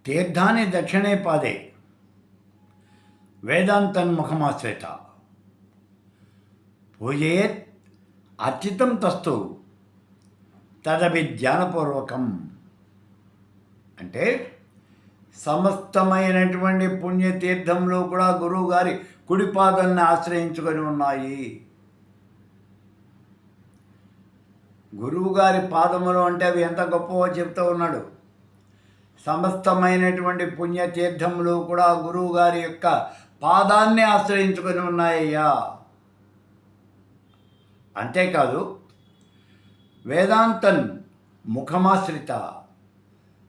తీర్థాన్ని దక్షిణే పాదే వేదాంతన్ముఖమాశ్రిత పూజయేత్ అర్చితం తస్తు తదభి ధ్యానపూర్వకం. అంటే సమస్తమైనటువంటి పుణ్యతీర్థంలో కూడా గురువుగారి కుడిపాదాన్ని ఆశ్రయించుకొని ఉన్నాయి. గురువుగారి పాదములు అంటే అవి ఎంత గొప్పవో చెప్తూ ఉన్నాడు. సమస్తమైనటువంటి పుణ్యతీర్థములు కూడా గురువుగారి యొక్క పాదాన్ని ఆశ్రయించుకొని ఉన్నాయ్యా. అంతేకాదు వేదాంతన్ ముఖమాశ్రిత,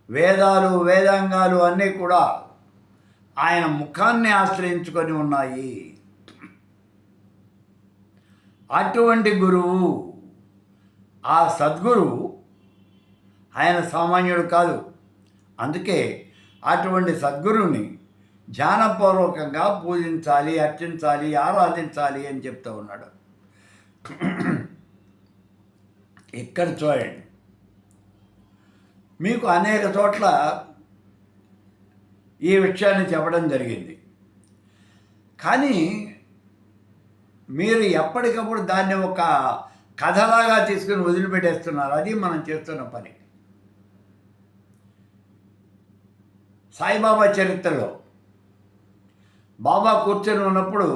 వేదాలు వేదాంగాలు అన్నీ కూడా ఆయన ముఖాన్ని ఆశ్రయించుకొని ఉన్నాయి. అటువంటి గురువు, ఆ సద్గురువు ఆయన సామాన్యుడు కాదు. అందుకే అటువంటి సద్గురువుని ధ్యానపూర్వకంగా పూజించాలి, అర్చించాలి, ఆరాధించాలి అని చెప్తూ ఉన్నాడు. ఇక్కడ చూడండి, మీకు అనేక చోట్ల ఈ విషయాన్ని చెప్పడం జరిగింది. కానీ మీరు ఎప్పటికప్పుడు దాన్ని ఒక కథలాగా తీసుకుని వదిలిపెట్టేస్తున్నారు. అది మనం చేస్తున్న పని. సాయిబాబా చరిత్రలో బాబా కూర్చొని ఉన్నప్పుడు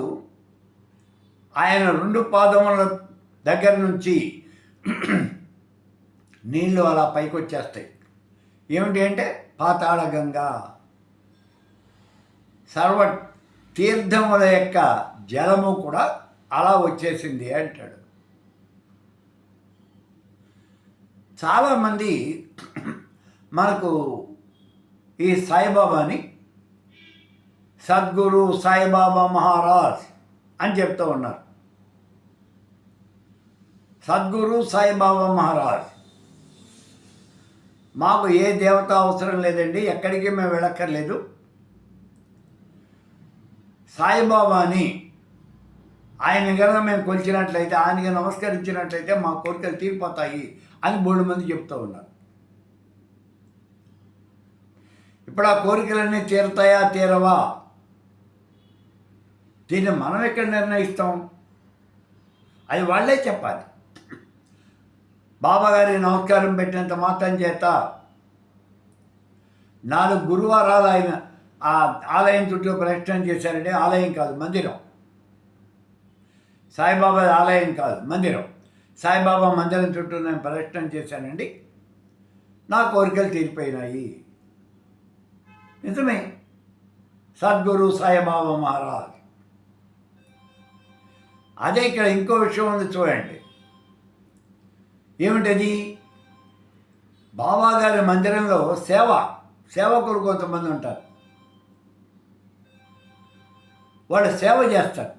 ఆయన 2 పాదముల దగ్గర నుంచి నీళ్లు అలా పైకి వచ్చేస్తాయి. ఏమిటి అంటే పాతాళ గంగా, సర్వ తీర్థముల యొక్క జలము కూడా అలా వచ్చేసింది అంటాడు. చాలామంది మనకు ఈ సాయిబాబాని సద్గురు సాయిబాబా మహారాజ్ అని చెప్తూ ఉన్నారు. సద్గురు సాయిబాబా మహారాజ్, మాకు ఏ దేవత అవసరం లేదండి, ఎక్కడికి మేము వెళ్ళక్కర్లేదు, సాయిబాబాని ఆయన కనుక మేము కొలిచినట్లయితే, ఆయనకి నమస్కరించినట్లయితే మా కోరికలు తీరిపోతాయి అని 3 మంది చెప్తూ ఉన్నారు. ఇప్పుడు ఆ కోరికలన్నీ తీరుతాయా తీరవా, దీన్ని మనం ఎక్కడ నిర్ణయిస్తాం? అది వాళ్ళే చెప్పాలి. బాబాగారి నమస్కారం పెట్టినంత మాత్రం చేత 4 గురువారాలు ఆయన ఆ ఆలయం చుట్టూ ప్రదక్షిణ చేశారంటే, ఆలయం కాదు మందిరం, సాయిబాబా ఆలయం కాదు మందిరం, సాయిబాబా మందిరం చుట్టూ నేను ప్రదక్షిణ చేశానండి, నా కోరికలు తీరిపోయినాయి. నిజమే, సద్గురు సాయిబాబా మహారాజ్. అదే ఇక్కడ ఇంకో విషయం ఉంది చూడండి. ఏమిటది? బాబాగారి మందిరంలో సేవకులు కొంతమంది ఉంటారు. వాళ్ళు సేవ చేస్తారు.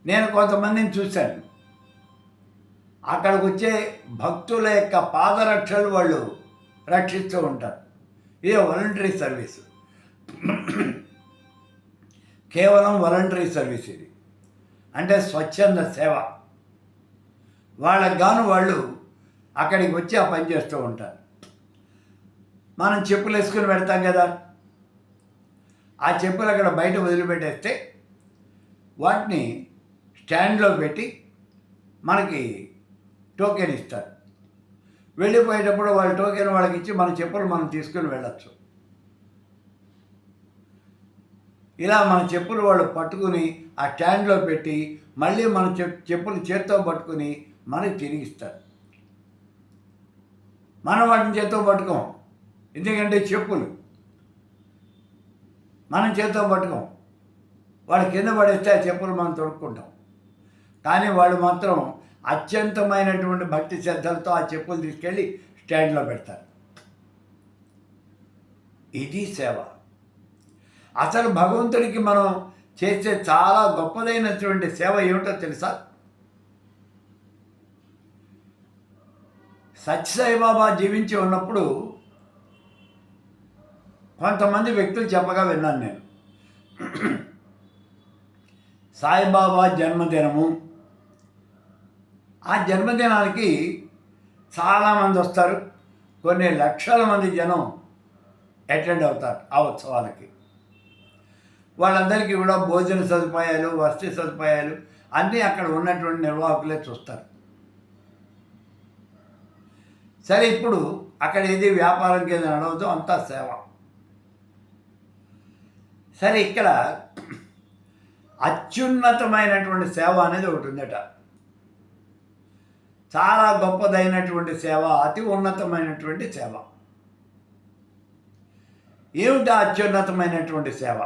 నేను కొంతమందిని చూశాను. అక్కడికి వచ్చే భక్తుల యొక్క పాదరక్షలు వాళ్ళు రక్షిస్తూ ఉంటారు. ఇదే వాలంటరీ సర్వీసు, కేవలం వాలంటరీ సర్వీస్ ఇది. అంటే స్వచ్ఛంద సేవ. వాళ్ళకు గాను వాళ్ళు అక్కడికి వచ్చి ఆ పని చేస్తూ ఉంటారు. మనం చెప్పులు వేసుకుని పెడతాం కదా, ఆ చెప్పులు అక్కడ బయట వదిలిపెట్టేస్తే వాటిని స్టాండ్లో పెట్టి మనకి టోకెన్ ఇస్తారు. వెళ్ళిపోయేటప్పుడు వాళ్ళ టోకెన్ వాళ్ళకి ఇచ్చి మన చెప్పులు మనం తీసుకుని వెళ్ళచ్చు. ఇలా మన చెప్పులు వాళ్ళు పట్టుకుని ఆ స్టాండ్లో పెట్టి మళ్ళీ మన చెప్పులు చేత్తో పట్టుకుని మనకి తిరిగిస్తారు. మనం వాటిని చేత్తో పట్టుకోం, ఎందుకంటే చెప్పులు మనం చేత్తో పట్టుకోం. వాడు కింద పడేస్తే ఆ చెప్పులు మనం తొడుక్కుంటాం. కానీ వాళ్ళు మాత్రం అత్యంతమైనటువంటి భక్తి శ్రద్ధలతో ఆ చెప్పులు తీసుకెళ్ళి స్టాండ్లో పెడతారు. ఇది సేవ. అసలు భగవంతుడికి మనం చేసే చాలా గొప్పదైనటువంటి సేవ ఏమిటో తెలుసా? సత్యసాయిబాబా జీవించి ఉన్నప్పుడు కొంతమంది వ్యక్తులు చెప్పగా విన్నాను నేను. సాయిబాబా జన్మదినము, ఆ జన్మదినానికి చాలామంది వస్తారు. కొన్ని లక్షల మంది జనం అటెండ్ అవుతారు ఆ ఉత్సవాలకి. వాళ్ళందరికీ కూడా భోజన సదుపాయాలు, వసతి సదుపాయాలు అన్నీ అక్కడ ఉన్నటువంటి నిర్వాహకులే చూస్తారు. సరే, ఇప్పుడు అక్కడ ఏది వ్యాపారం కింద నడవదు, అంతా సేవ. సరే, ఇక్కడ అత్యున్నతమైనటువంటి సేవ అనేది ఒకటి ఉందట. చాలా గొప్పదైనటువంటి సేవ, అతి ఉన్నతమైనటువంటి సేవ. ఏమిటా అత్యున్నతమైనటువంటి సేవ?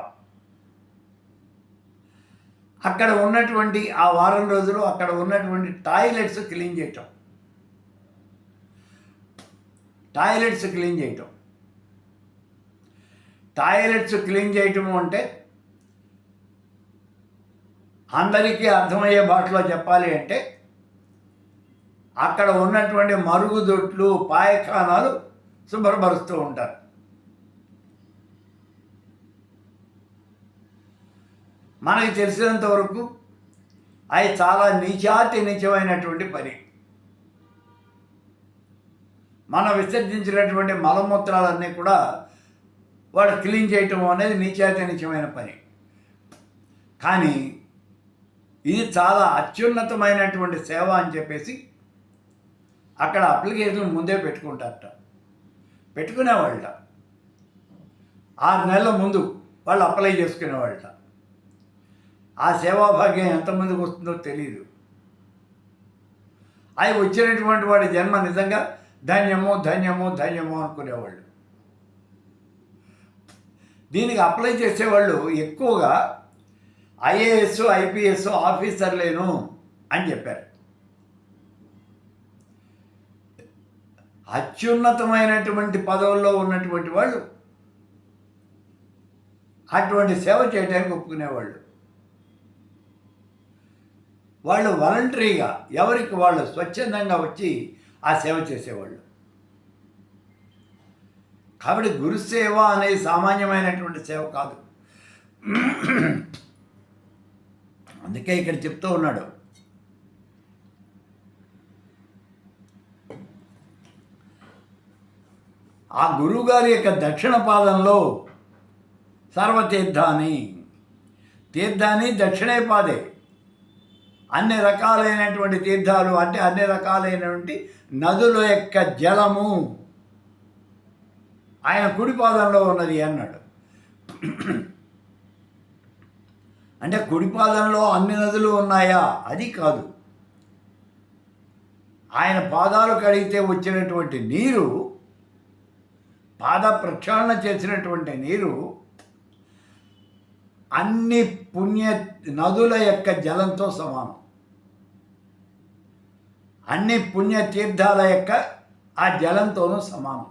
అక్కడ ఉన్నటువంటి ఆ వారం రోజులు అక్కడ ఉన్నటువంటి టాయిలెట్స్ క్లీన్ చేయటం. టాయిలెట్స్ క్లీన్ చేయటం అంటే అందరికీ అర్థమయ్యే భాషలో చెప్పాలి అంటే అక్కడ ఉన్నటువంటి మరుగుదొడ్లు, పాయఖానాలు శుభ్రపరుస్తూ ఉంటారు. మనకి తెలిసినంత వరకు అది చాలా నీచమైనటువంటి పని. మనం విసర్జించినటువంటి మలమూత్రాలన్నీ కూడా వాడు క్లీన్ చేయటం అనేది నీచమైన పని. కానీ ఇది చాలా అత్యున్నతమైనటువంటి సేవ అని చెప్పేసి అక్కడ అప్లికేషన్లు ముందే పెట్టుకునేవాళ్ళ. 6 నెలల ముందు వాళ్ళు అప్లై చేసుకునేవాళ్ళ. ఆ సేవాభాగ్యం ఎంతమందికి వస్తుందో తెలియదు. అవి వచ్చినటువంటి వాడి జన్మ నిజంగా ధన్యమో అనుకునేవాళ్ళు. దీనికి అప్లై చేసేవాళ్ళు ఎక్కువగా ఐఏఎస్, ఐపీఎస్ ఆఫీసర్లేను అని చెప్పారు. అత్యున్నతమైనటువంటి పదవుల్లో ఉన్నటువంటి వాళ్ళు అటువంటి సేవ చేయడానికి ఒప్పుకునేవాళ్ళు. వాళ్ళు వాలంటరీగా ఎవరికి వాళ్ళు స్వచ్ఛందంగా వచ్చి ఆ సేవ చేసేవాళ్ళు. కాబట్టి గురుసేవ అనేది సామాన్యమైనటువంటి సేవ కాదు. అందుకే ఇక్కడ చెప్తూ ఉన్నాడు, ఆ గురువుగారి యొక్క దక్షిణ పాదంలో సర్వతీర్థాన్ని దక్షిణే పాదే, అన్ని రకాలైనటువంటి తీర్థాలు అంటే అన్ని రకాలైనటువంటి నదుల యొక్క జలము ఆయన కుడిపాదంలో ఉన్నది అన్నాడు. అంటే కుడిపాదంలో అన్ని నదులు ఉన్నాయా? అది కాదు. ఆయన పాదాలు కడిగితే వచ్చినటువంటి నీరు, పాద ప్రక్షాళన చేసినటువంటి నీరు అన్ని పుణ్య నదుల యొక్క జలంతో సమానం. అన్ని పుణ్యతీర్థాల యొక్క ఆ జలంతోనూ సమానం.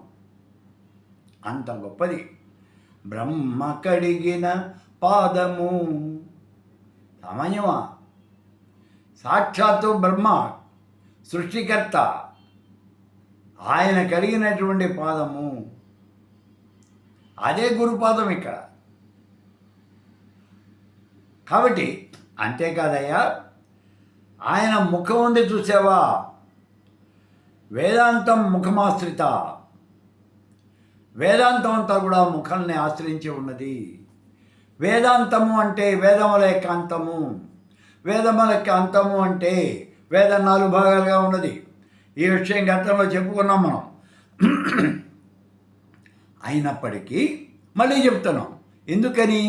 అంత గొప్పది బ్రహ్మ కడిగిన పాదము. సామాన్యమా? సాక్షాత్తు బ్రహ్మ సృష్టికర్త, ఆయన కడిగినటువంటి పాదము, అదే గురుపాదం ఇక్కడ. కాబట్టి అంతేకాదయ్యా, ఆయన ముఖం ఉంది చూసావా? వేదాంతం ముఖమాశ్రిత. వేదాంతం అంతా కూడా ముఖాన్ని ఆశ్రయించి ఉన్నది. వేదాంతము అంటే వేదముల యొక్క అంతము. వేదముల యొక్క అంతము అంటే వేదం 4 భాగాలుగా ఉన్నది. ఈ విషయం గతంలో చెప్పుకున్నాం మనం. అయినప్పటికీ మళ్ళీ చెప్తున్నాం. ఎందుకని?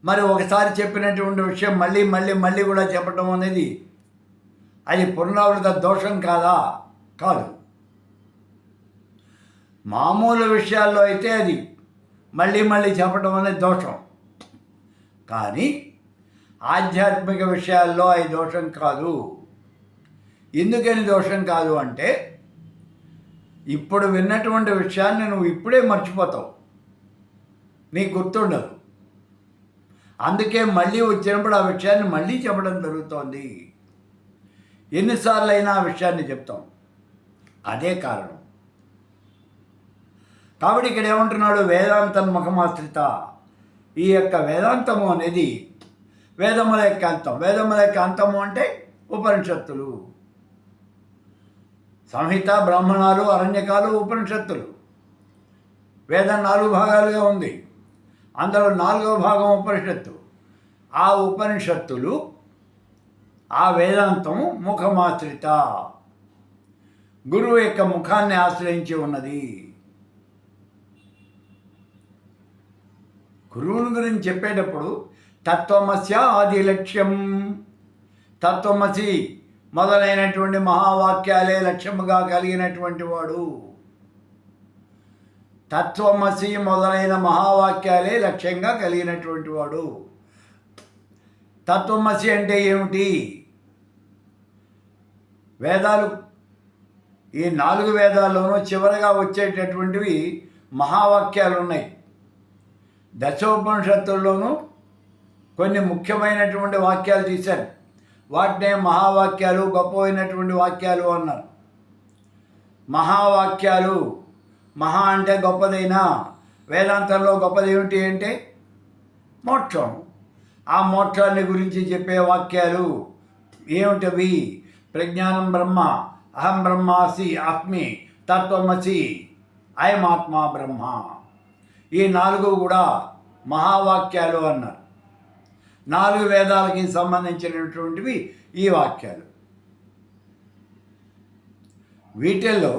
మరి ఒకసారి చెప్పినటువంటి విషయం మళ్ళీ కూడా చెప్పడం అనేది అది పునరావృత దోషం కాదా? కాదు. మామూలు విషయాల్లో అయితే అది మళ్ళీ చెప్పడం అనేది దోషం. కానీ ఆధ్యాత్మిక విషయాల్లో అది దోషం కాదు. ఎందుకని దోషం కాదు అంటే, ఇప్పుడు విన్నటువంటి విషయాన్ని నువ్వు ఇప్పుడే మర్చిపోతావు, నీకు గుర్తుండదు. అందుకే మళ్ళీ వచ్చినప్పుడు ఆ విషయాన్ని మళ్ళీ చెప్పడం జరుగుతోంది. ఎన్నిసార్లు అయినా ఆ విషయాన్ని చెప్తాం. అదే కారణం. కాబట్టి ఇక్కడ ఏమంటున్నాడు? వేదాంతం ముఖమాశ్రిత. ఈ యొక్క వేదాంతము అనేది వేదముల యొక్క అంతం. వేదముల యొక్క అంతము అంటే ఉపనిషత్తులు, సంహిత, బ్రాహ్మణాలు, అరణ్యకాలు ఉపనిషత్తులు. వేదం 4 భాగాలుగా ఉంది. అందులో 4వ భాగం ఉపనిషత్తు. ఆ ఉపనిషత్తులు, ఆ వేదాంతం ముఖమాశ్రిత, గురువు యొక్క ముఖాన్ని ఆశ్రయించి ఉన్నది. గురువుని గురించి చెప్పేటప్పుడు తత్వమస్య ఆది లక్ష్యం, తత్వమసి మొదలైనటువంటి మహావాక్యాలే లక్ష్యముగా కలిగినటువంటి వాడు. తత్వమసి మొదలైన మహావాక్యాలే లక్ష్యంగా కలిగినటువంటి వాడు. తత్వమసి అంటే ఏమిటి? వేదాలు, ఈ 4 వేదాల్లోనూ చివరగా వచ్చేటటువంటివి మహావాక్యాలు ఉన్నాయి. దశోపనిషత్తుల్లోనూ కొన్ని ముఖ్యమైనటువంటి వాక్యాలు తీశారు. వాటినే మహావాక్యాలు, గొప్పమైనటువంటి వాక్యాలు అన్నారు. మహావాక్యాలు, మహా అంటే గొప్పదైనా, వేదాంతంలో గొప్పది ఏమిటి అంటే మోక్షం. ఆ మోక్షాన్ని గురించి చెప్పే వాక్యాలు ఏమిటవి? ప్రజ్ఞానం బ్రహ్మ, అహం బ్రహ్మాసి అస్మి, తత్వమసి, అయమాత్మా బ్రహ్మ. ఈ 4 కూడా మహావాక్యాలు అన్నారు. 4 వేదాలకి సంబంధించినటువంటివి ఈ వాక్యాలు. వీటిల్లో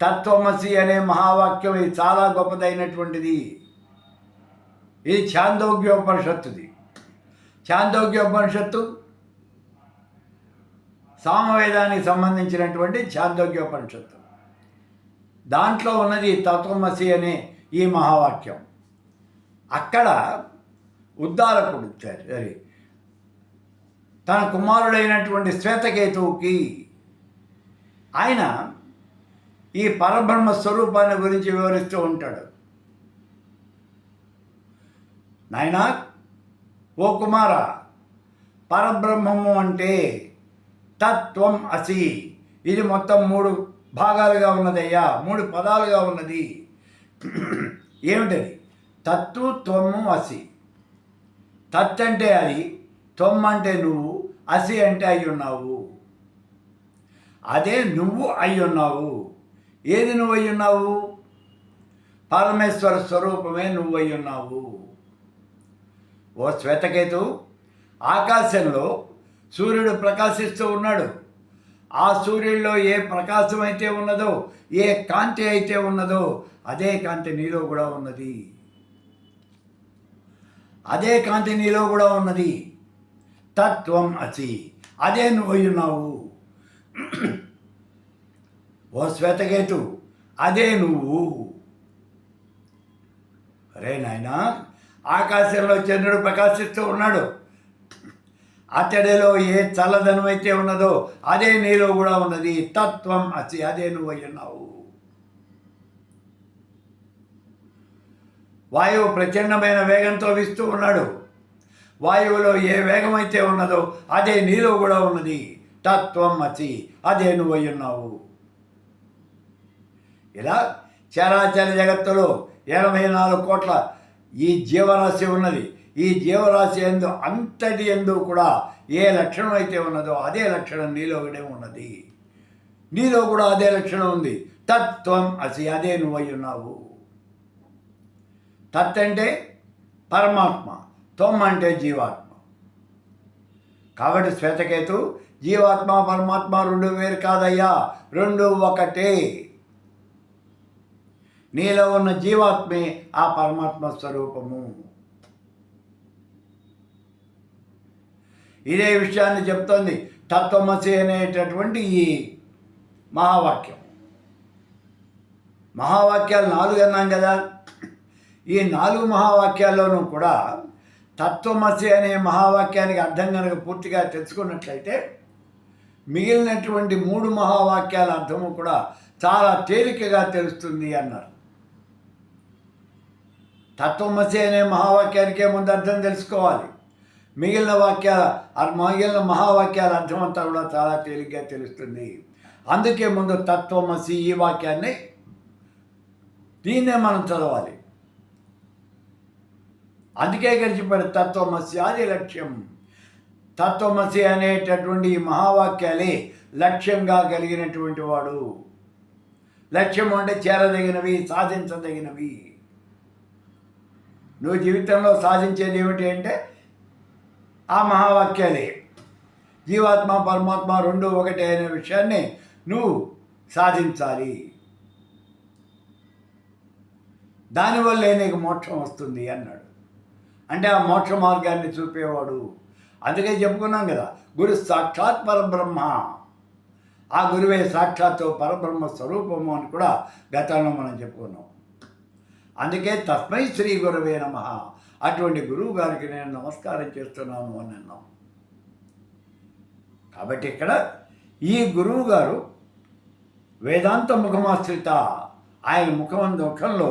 తత్వమసి అనే మహావాక్యం ఇది చాలా గొప్పదైనటువంటిది. ఇది ఛాందోగ్యోపనిషత్తుది. ఛాందోగ్యోపనిషత్తు సామవేదానికి సంబంధించినటువంటి ఛాందోగ్యోపనిషత్తు. దాంట్లో ఉన్నది తత్వమసి అనే ఈ మహావాక్యం. అక్కడ ఉద్దాలకుడు తన కుమారుడైనటువంటి శ్వేతకేతువుకి ఆయన ఈ పరబ్రహ్మ స్వరూపాన్ని గురించి వివరిస్తూ ఉంటాడు. నాయనా, ఓ కుమార, పరబ్రహ్మము అంటే తత్వం అసి. ఇది మొత్తం 3 భాగాలుగా ఉన్నదయ్యా, 3 పదాలుగా ఉన్నది. ఏమిటది? తత్తు, త్వము, అసి. తత్ అంటే అది, త్వం అంటే నువ్వు, అసి అంటే అయి ఉన్నావు. అదే నువ్వు అయి ఉన్నావు. ఏది నువ్వు అయి ఉన్నావు? పరమేశ్వర స్వరూపమే నువ్వు అయి ఉన్నావు. ఓ శ్వేతకేతు, ఆకాశంలో సూర్యుడు ప్రకాశిస్తూ ఉన్నాడు. ఆ సూర్యుడిలో ఏ ప్రకాశం అయితే ఉన్నదో, ఏ కాంతి అయితే ఉన్నదో, అదే కాంతి నీలో కూడా ఉన్నది. అదే కాంతి నీలో కూడా ఉన్నది. తత్వం అసి, అదే నువ్వు ఉన్నావు. ఓ శ్వేతకేతు, అదే నువ్వు. అరే నాయనా, ఆకాశంలో చంద్రుడు ప్రకాశిస్తూ ఉన్నాడు. అతడిలో ఏ చల్లదనం అయితే ఉన్నదో అదే నీలో కూడా ఉన్నది. తత్వం అసి, అదే నువ్వు ఉన్నావు. వాయువు ప్రచండమైన వేగంతో వీస్తూ ఉన్నాడు. వాయువులో ఏ వేగం అయితే ఉన్నదో అదే నీలో కూడా ఉన్నది. తత్వం అసి, అదే నువ్వు ఉన్నావు. ఇలా చరాచర జగత్తులో 84 కోట్ల ఈ జీవరాశి ఉన్నది. ఈ జీవరాశి ఎందు, అంతటి ఎందు కూడా ఏ లక్షణం అయితే ఉన్నదో అదే లక్షణం నీలో కూడా ఉన్నది. నీలో కూడా అదే లక్షణం ఉంది. తత్వం అసి, అదే నువ్వు ఉన్నావు. తత్ అంటే పరమాత్మ, త్వం అంటే జీవాత్మ. కాబట్టి శ్వేతకేతు, జీవాత్మ పరమాత్మ 2 వేరు కాదయ్యా, 2 ఒకటే. నీలో ఉన్న జీవాత్మే ఆ పరమాత్మ స్వరూపము. ఇదే విషయాన్ని చెప్తోంది తత్వమసి అనేటటువంటి ఈ మహావాక్యం. మహావాక్యాలు 4 అన్నాం కదా. ఈ 4 మహావాక్యాల్లోనూ కూడా తత్వమసి అనే మహావాక్యానికి అర్థం కనుక పూర్తిగా తెలుసుకున్నట్లయితే మిగిలినటువంటి 3 మహావాక్యాల అర్థము కూడా చాలా తేలికగా తెలుస్తుంది అన్నారు. తత్వమసి అనే మహావాక్యానికే ముందు అర్థం తెలుసుకోవాలి. మిగిలిన మహావాక్యాల అర్థం అంతా కూడా చాలా తేలిగ్గా తెలుస్తుంది. అందుకే ముందు తత్వమసి ఈ వాక్యాన్ని, దీన్నే మనం చదవాలి. అందుకే గడిచిపోయిన తత్వమసి ఆది లక్ష్యం. తత్వమసి అనేటటువంటి ఈ మహావాక్యాలే లక్ష్యంగా కలిగినటువంటి వాడు. లక్ష్యం అంటే చేరదగినవి, సాధించదగినవి. నువ్వు జీవితంలో సాధించేది ఏమిటి అంటే ఆ మహావాక్యాలే. జీవాత్మ పరమాత్మ రెండు ఒకటే అనే విషయాన్ని నువ్వు సాధించాలి. దానివల్లే నీకు మోక్షం వస్తుంది అన్నాడు. అంటే ఆ మోక్ష మార్గాన్ని చూపేవాడు. అందుకే చెప్పుకున్నాం కదా, గురు సాక్షాత్ పరబ్రహ్మ. ఆ గురువే సాక్షాత్తు పరబ్రహ్మ స్వరూపము అని కూడా గతంలో మనం చెప్పుకున్నాం. అందుకే తస్మై శ్రీ గురవే నమః, అటువంటి గురువు గారికి నేను నమస్కారం చేస్తున్నాను అని అన్నాం. కాబట్టి ఇక్కడ ఈ గురువు గారు వేదాంత ముఖమాశ్రిత. ఆయన ముఖంలో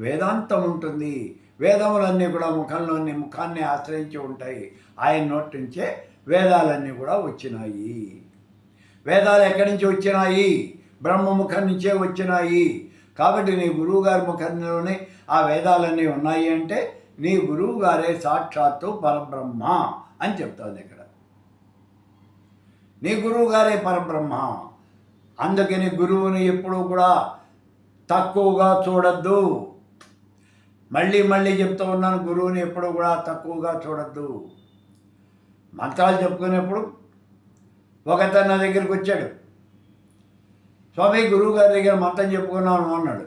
వేదాంతం ఉంటుంది. వేదములన్నీ కూడా ముఖాన్ని ఆశ్రయించి ఉంటాయి. ఆయన నోటి నుంచే వేదాలన్నీ కూడా వచ్చినాయి. వేదాలు ఎక్కడి నుంచి వచ్చినాయి? బ్రహ్మముఖం నుంచే వచ్చినాయి. కాబట్టి నీ గురువుగారి ముఖంలోనే ఆ వేదాలన్నీ ఉన్నాయి అంటే నీ గురువు గారే సాక్షాత్తు పరబ్రహ్మ అని చెప్తుంది ఇక్కడ. నీ గురువు గారే పరబ్రహ్మ. అందుకని గురువుని ఎప్పుడూ కూడా తక్కువగా చూడద్దు. మళ్ళీ చెప్తూ ఉన్నాను, గురువుని ఎప్పుడూ కూడా తక్కువగా చూడద్దు. మంత్రాలు చెప్పుకునేప్పుడు ఒకతను నా దగ్గరికి వచ్చాడు. స్వామి, గురువు గారి దగ్గర మంత్రం చెప్పుకున్నాను అన్నాడు.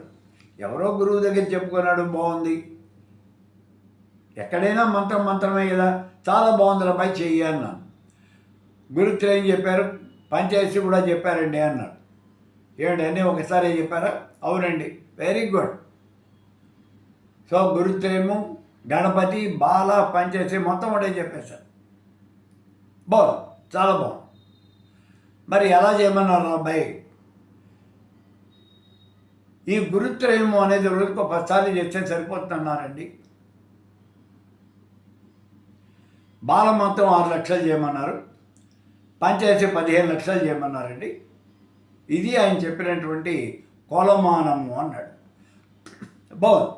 ఎవరో గురువు దగ్గర చెప్పుకున్నాడు, బాగుంది. ఎక్కడైనా మంత్రమే కదా, చాలా బాగుంది అబ్బాయి, చెయ్యి అన్నాను. గురుత్రేయం చెప్పారు, పంచాయతీ కూడా చెప్పారండి అన్నాడు. ఏమండి అన్నీ ఒకసారి చెప్పారా? అవునండి. Very good. సో గురుత్రేయము, గణపతి, బాల, పంచాయతీ మొత్తం ఒకటే చెప్పేశారు. బాగుంది, చాలా బాగుంది. మరి ఎలా చేయమన్నారు అబ్బాయి? ఈ గురుత్రయము అనేది రోజుకు 10 సార్లు చేస్తే సరిపోతుందన్నారండి. బాల మాత్రం 6 లక్షలు చేయమన్నారు, పంచాయతీ 15 లక్షలు చేయమన్నారండి. ఇది ఆయన చెప్పినటువంటి కొలమానము అన్నాడు. బాగుంది.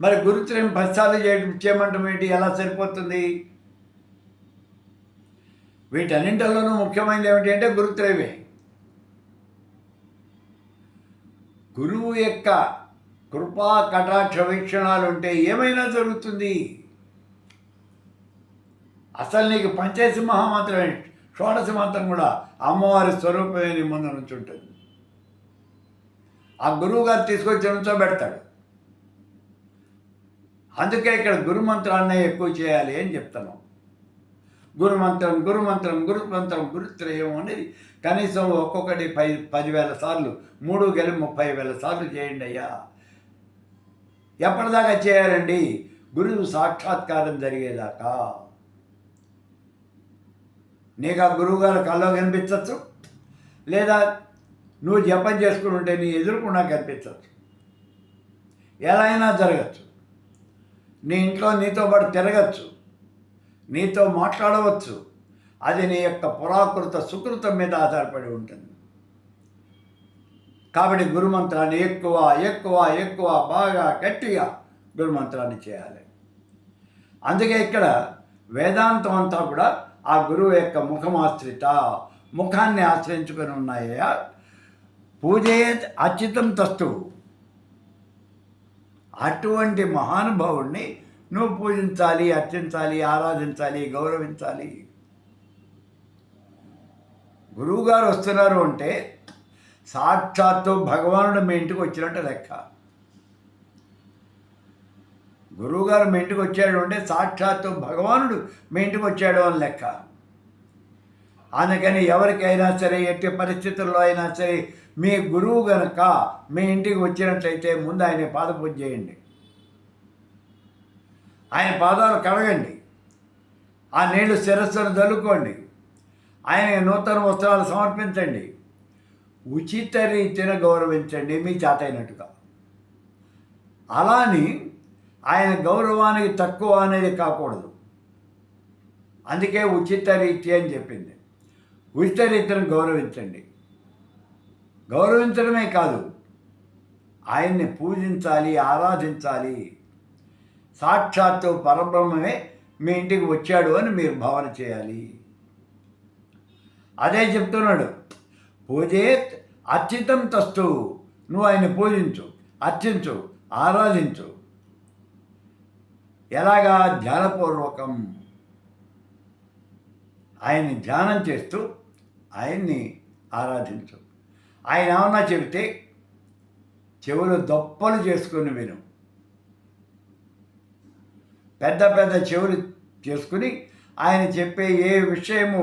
మరి గురుత్రయం 10 సార్లు చేయమంటాం ఏంటి? ఎలా సరిపోతుంది? వీటన్నింటిలోనూ ముఖ్యమైనది ఏమిటి అంటే గురుత్రయమే. గురువు యొక్క కృపా కటాక్ష వీక్షణాలు ఉంటే ఏమైనా జరుగుతుంది. అసలు నీకు పంచాయతీ మహామంత్రమే, షోడశ మంత్రం కూడా అమ్మవారి స్వరూపమే నీ ముందు నుంచి ఉంటుంది. ఆ గురువు గారు తీసుకొచ్చి నుంచోబెడతాడు. అందుకే ఇక్కడ గురుమంత్రాన్నే ఎక్కువ చేయాలి అని చెప్తాను. గురుమంత్రం గురుత్రయం అనేది కనీసం ఒక్కొక్కటి 10,000 సార్లు, 3 కలిపి 30,000 సార్లు చేయండి అయ్యా. ఎప్పటిదాకా చేయాలండి? గురువు సాక్షాత్కారం జరిగేదాకా. నీకు ఆ గురువు గారు కల్లో కనిపించవచ్చు, లేదా నువ్వు జపం చేసుకుని ఉంటే నీ ఎదురుకుండా కనిపించవచ్చు. ఎలా అయినా జరగచ్చు. నీ ఇంట్లో నీతో పాటు తిరగచ్చు, నీతో మాట్లాడవచ్చు. అది నీ యొక్క పురాకృత సుకృతం మీద ఆధారపడి ఉంటుంది. కాబట్టి గురుమంత్రాన్ని ఎక్కువ బాగా గట్టిగా గురుమంత్రాన్ని చేయాలి. అందుకే ఇక్కడ వేదాంతం అంతా కూడా ఆ గురువు యొక్క ముఖాన్ని ఆశ్రయించుకొని ఉన్నాయా. పూజే అచ్యుతం తస్తు. అటువంటి మహానుభావుడిని నువ్వు పూజించాలి, అర్చించాలి, ఆరాధించాలి, గౌరవించాలి. గురువుగారు వస్తున్నారు అంటే సాక్షాత్తు భగవానుడు మీ ఇంటికి వచ్చినట్టు లెక్క. గురువుగారు మీ ఇంటికి వచ్చాడు అంటే సాక్షాత్తు భగవానుడు మీ ఇంటికి వచ్చాడు అని లెక్క. అందుకని ఎవరికైనా సరే, ఎట్టి పరిస్థితుల్లో అయినా సరే, మీ గురువు గనక మీ ఇంటికి వచ్చినట్లయితే ముందు ఆయన పాదపూజ చేయండి, ఆయన పాదాలు కడగండి, ఆ నీళ్లు శిరస్సును చల్లుకోండి, ఆయన నూతన వస్త్రాలు సమర్పించండి, ఉచిత రీతిన గౌరవించండి మీ చేతైనట్టుగా. అలాని ఆయన గౌరవానికి తక్కువ అనేది కాకూడదు. అందుకే ఉచిత రీతి అని చెప్పింది. ఉచిత రీతిని గౌరవించండి. గౌరవించడమే కాదు, ఆయన్ని పూజించాలి, ఆరాధించాలి. సాక్షాత్తు పరబ్రహ్మమే మీ ఇంటికి వచ్చాడు అని మీరు భావన చేయాలి. అదే చెప్తున్నాడు, పూజేత్ అర్చితం తస్తు. నువ్వు ఆయన్ని పూజించు, అర్చించు, ఆరాధించు. ఎలాగా? ధ్యానపూర్వకం. ఆయన్ని ధ్యానం చేస్తూ ఆయన్ని ఆరాధించు. ఆయన ఏమన్నా చెబితే చెవులు దొప్పలు చేసుకుని విను. పెద్ద పెద్ద చెవులు చేసుకుని ఆయన చెప్పే ఏ విషయము,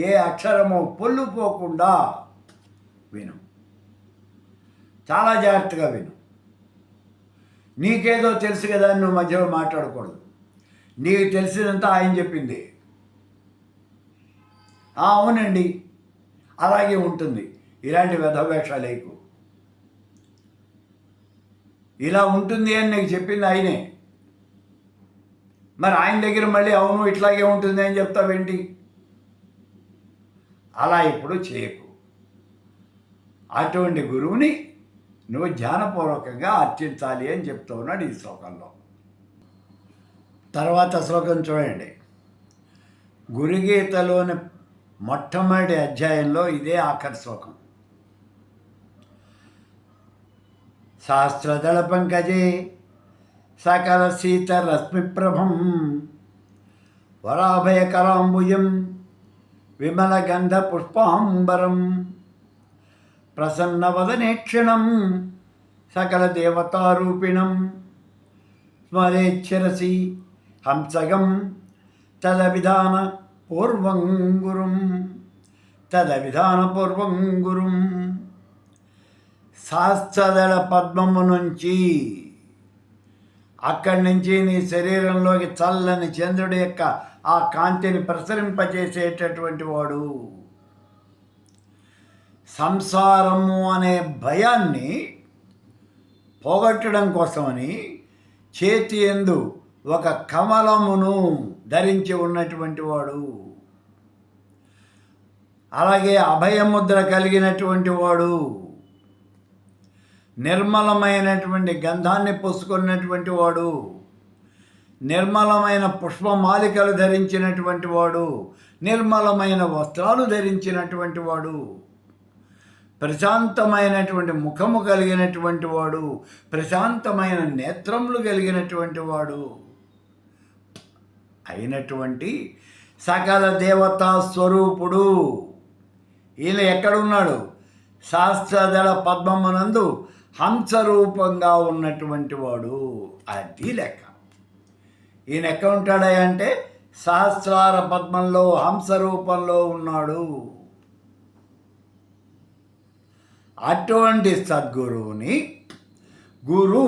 ఏ అక్షరము పొల్లుపోకుండా విను. చాలా జాగ్రత్తగా విను. నీకేదో తెలుసు కదా అని నువ్వు మధ్యలో మాట్లాడకూడదు. నీకు తెలిసినంత ఆయన చెప్పింది. అవునండి అలాగే ఉంటుంది. ఇలాంటి వ్యధవేషాలేకు. ఇలా ఉంటుంది అని నీకు చెప్పింది ఆయనే. మరి ఆయన దగ్గర మళ్ళీ అవును ఇట్లాగే ఉంటుంది అని చెప్తావేంటి? అలా ఇప్పుడు చేయకు. అటువంటి గురువుని నువ్వు ధ్యానపూర్వకంగా అర్చించాలి అని చెప్తూ ఉన్నాడు ఈ శ్లోకంలో. తర్వాత శ్లోకం చూడండి. గురుగీతలోని మొట్టమొదటి అధ్యాయంలో ఇదే ఆఖరి శ్లోకం. సహస్రదళ పంకజే సకల సీతరశ్మిప్రభం వరాభయకరాంబుజం విమలగంధ పుష్పాంబరం ప్రసన్నవదనేక్షణం సకల దేవతారూపిణం స్మరేచ్చరసి హంసగం తదవిధాన పూర్వం గురుం. సహస్రదళ పద్మము నుంచి, అక్కడి నుంచి నీ శరీరంలోకి చల్లని చంద్రుడి యొక్క ఆ కాంతిని ప్రసరింపజేసేటటువంటి వాడు. సంసారము అనే భయాన్ని పోగొట్టడం కోసమని చేతి యందు ఒక కమలమును ధరించి ఉన్నటువంటి వాడు. అలాగే అభయముద్ర కలిగినటువంటి వాడు. నిర్మలమైనటువంటి గంధాన్ని పూసుకున్నటువంటి వాడు. నిర్మలమైన పుష్పమాలికలు ధరించినటువంటి వాడు. నిర్మలమైన వస్త్రాలు ధరించినటువంటి వాడు. ప్రశాంతమైనటువంటి ముఖము కలిగినటువంటి వాడు. ప్రశాంతమైన నేత్రములు కలిగినటువంటి వాడు అయినటువంటి సకల దేవతా స్వరూపుడు. ఈయన ఎక్కడున్నాడు? సహస్రదళ పద్మమునందు హంసరూపంగా ఉన్నటువంటి వాడు. అది లెక్క. ఈయన ఎక్కడ ఉంటాడా అంటే సహస్రార పద్మంలో హంస రూపంలో ఉన్నాడు. అటువంటి సద్గురువుని, గురు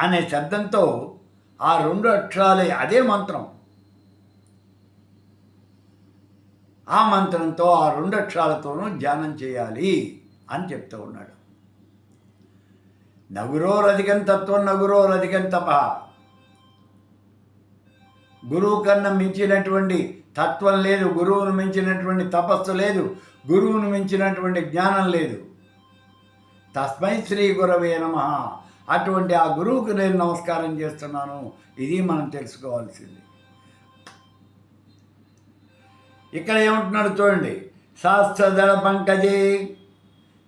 అనే శబ్దంతో ఆ రెండు అక్షరాలే అదే మంత్రం. ఆ మంత్రంతో ఆ రెండు అక్షరాలతోనూ ధ్యానం చేయాలి అని చెప్తూ ఉన్నాడు. నగురోరధికం తత్వం నగురోరధికం తప. గురువు కన్నా మించినటువంటి తత్వం లేదు. గురువును మించినటువంటి తపస్సు లేదు. గురువును మించినటువంటి జ్ఞానం లేదు. తస్మై శ్రీ గురవే నమః. అటువంటి ఆ గురువుకు నేను నమస్కారం చేస్తున్నాను. ఇది మనం తెలుసుకోవాల్సింది. ఇక్కడ ఏమంటున్నాడు చూడండి. సహస్రదళ పంకజే,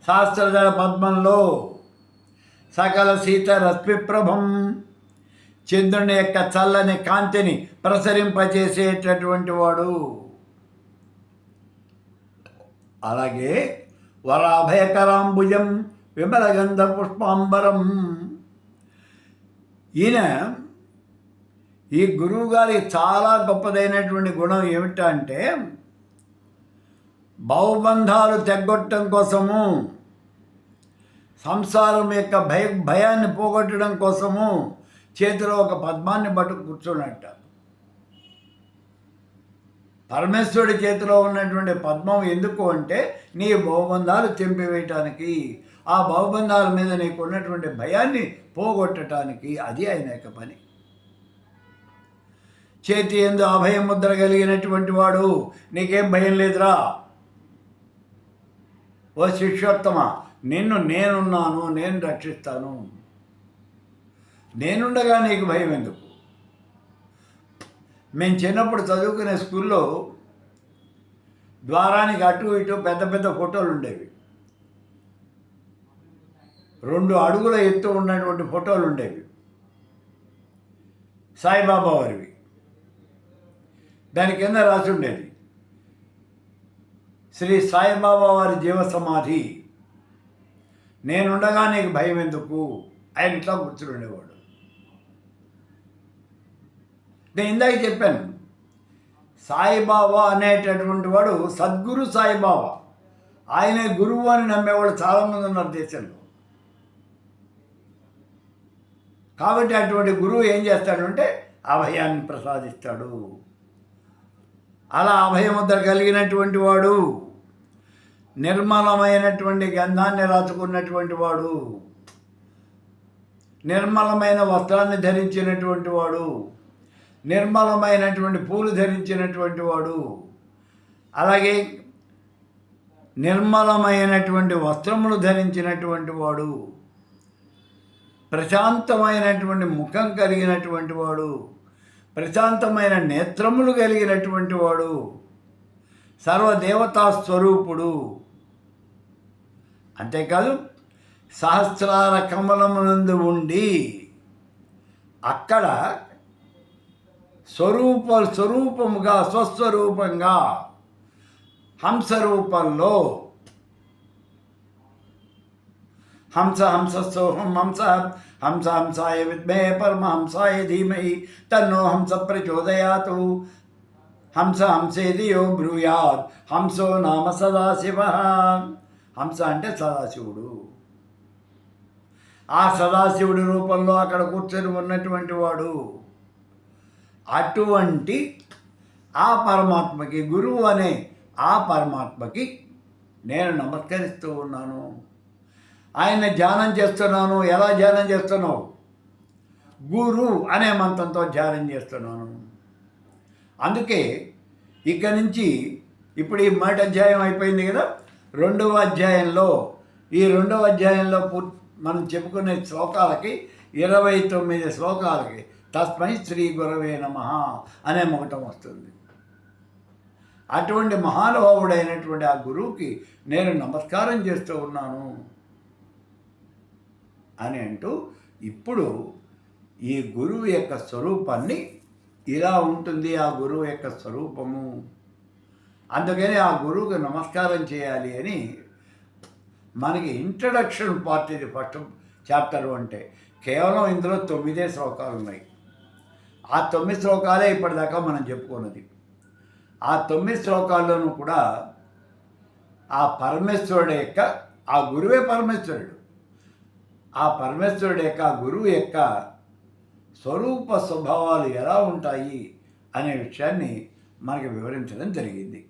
సహస్రదళ పద్మంలో సకల సీత రశ్మిప్రభం, చంద్రుని యొక్క చల్లని కాంతిని ప్రసరింపచేసేటటువంటి వాడు. అలాగే వరాభయకరాంబుజం విమలగంధ పుష్పాంబరం. ఈయన ఈ గురువుగారి చాలా గొప్పదైనటువంటి గుణం ఏమిటంటే భవబంధాలు తెగ్గొట్టడం కోసము, సంసారం యొక్క భయాన్ని పోగొట్టడం కోసము చేతిలో ఒక పద్మాన్ని పట్టు కూర్చోనట్ట. పరమేశ్వరుడి చేతిలో ఉన్నటువంటి పద్మం ఎందుకు అంటే నీ భవబంధాలు తెంపివేయటానికి, ఆ భవబంధాల మీద నీకు ఉన్నటువంటి భయాన్ని పోగొట్టడానికి. అది ఆయన యొక్క పని. చేతి యందు అభయ ముద్ర కలిగినటువంటి వాడు. నీకేం భయం లేదురా ఓ శిష్యోత్తమ, నిన్ను నేనున్నాను, నేను రక్షిస్తాను, నేనుండగా నీకు భయం ఎందుకు? మేము చిన్నప్పుడు చదువుకునే స్కూల్లో ద్వారానికి అటు ఇటు పెద్ద పెద్ద ఫోటోలు ఉండేవి. 2 అడుగుల ఎత్తు ఉన్నటువంటి ఫోటోలు ఉండేవి. సాయిబాబా వారివి. దాని కింద రాసి ఉండేది, శ్రీ సాయిబాబా వారి జీవ సమాధి, నేనుండగా నీకు భయం ఎందుకు. ఆయన ఇట్లా కూర్చుని ఉండేవాడు. నేను ఇందాక చెప్పాను, సాయిబాబా అనేటటువంటి వాడు సద్గురు సాయిబాబా, ఆయనే గురువు అని నమ్మేవాళ్ళు చాలామంది ఉన్నారు దేశంలో. కాబట్టి అటువంటి గురువు ఏం చేస్తాడంటే అభయాన్ని ప్రసాదిస్తాడు. అలా అభయముద్ర కలిగినటువంటి వాడు, నిర్మలమైనటువంటి గంధాన్ని రాచుకున్నటువంటి వాడు, నిర్మలమైన వస్త్రాన్ని ధరించినటువంటి వాడు, నిర్మలమైనటువంటి పూలు ధరించినటువంటి వాడు, అలాగే నిర్మలమైనటువంటి వస్త్రములు ధరించినటువంటి వాడు, ప్రశాంతమైనటువంటి ముఖం కలిగినటువంటి వాడు, ప్రశాంతమైన నేత్రములు కలిగినటువంటి వాడు, సర్వదేవతా స్వరూపుడు. అంతేకాదు సహస్రార కమలమునందు అక్కడ స్వరూపముగా స్వస్వరూపంగా హంస రూపంలో, హంసోహం హంసాయ విద్మహే పరమహంసాయ ధీమహి తన్నో హంస ప్రచోదయాతు హంసేది యో బ్రూయాత్ హంసో నామ సదాశివ. హంస అంటే సదాశివుడు. ఆ సదాశివుడి రూపంలో అక్కడ కూర్చొని ఉన్నటువంటి వాడు. అటువంటి ఆ పరమాత్మకి, గురువు అనే ఆ పరమాత్మకి నేను నమస్కరిస్తూ ఉన్నాను. ఆయన ధ్యానం చేస్తున్నాను. ఎలా ధ్యానం చేస్తున్నావు? గురు అనే మంత్రంతో ధ్యానం చేస్తున్నాను. అందుకే ఇక్కడి నుంచి ఇప్పుడు ఈ మొదటి అధ్యాయం అయిపోయింది కదా, రెండవ అధ్యాయంలో మనం చెప్పుకునే శ్లోకాలకి 29 శ్లోకాలకి తస్మై శ్రీ గురవే నమః అనే మొగటం వస్తుంది. అటువంటి మహానుభావుడైనటువంటి ఆ గురువుకి నేను నమస్కారం చేస్తూ ఉన్నాను అని అంటూ, ఇప్పుడు ఈ గురువు యొక్క స్వరూపాన్ని ఇలా ఉంటుంది ఆ గురువు యొక్క స్వరూపము. అందుకని ఆ గురువుకి నమస్కారం చేయాలి అని మనకి ఇంట్రడక్షన్ పార్ట్ ఇది. ఫస్ట్ చాప్టరు అంటే కేవలం ఇందులో 9 శ్లోకాలు ఉన్నాయి. ఆ 9 శ్లోకాలే ఇప్పటిదాకా మనం చెప్పుకున్నది. ఆ 9 శ్లోకాల్లోనూ కూడా ఆ పరమేశ్వరుడు యొక్క, ఆ గురువే పరమేశ్వరుడు, ఆ పరమేశ్వరుడు యొక్క, ఆ గురువు యొక్క స్వరూప స్వభావాలు ఎలా ఉంటాయి అనే విషయాన్ని మనకి వివరించడం జరిగింది.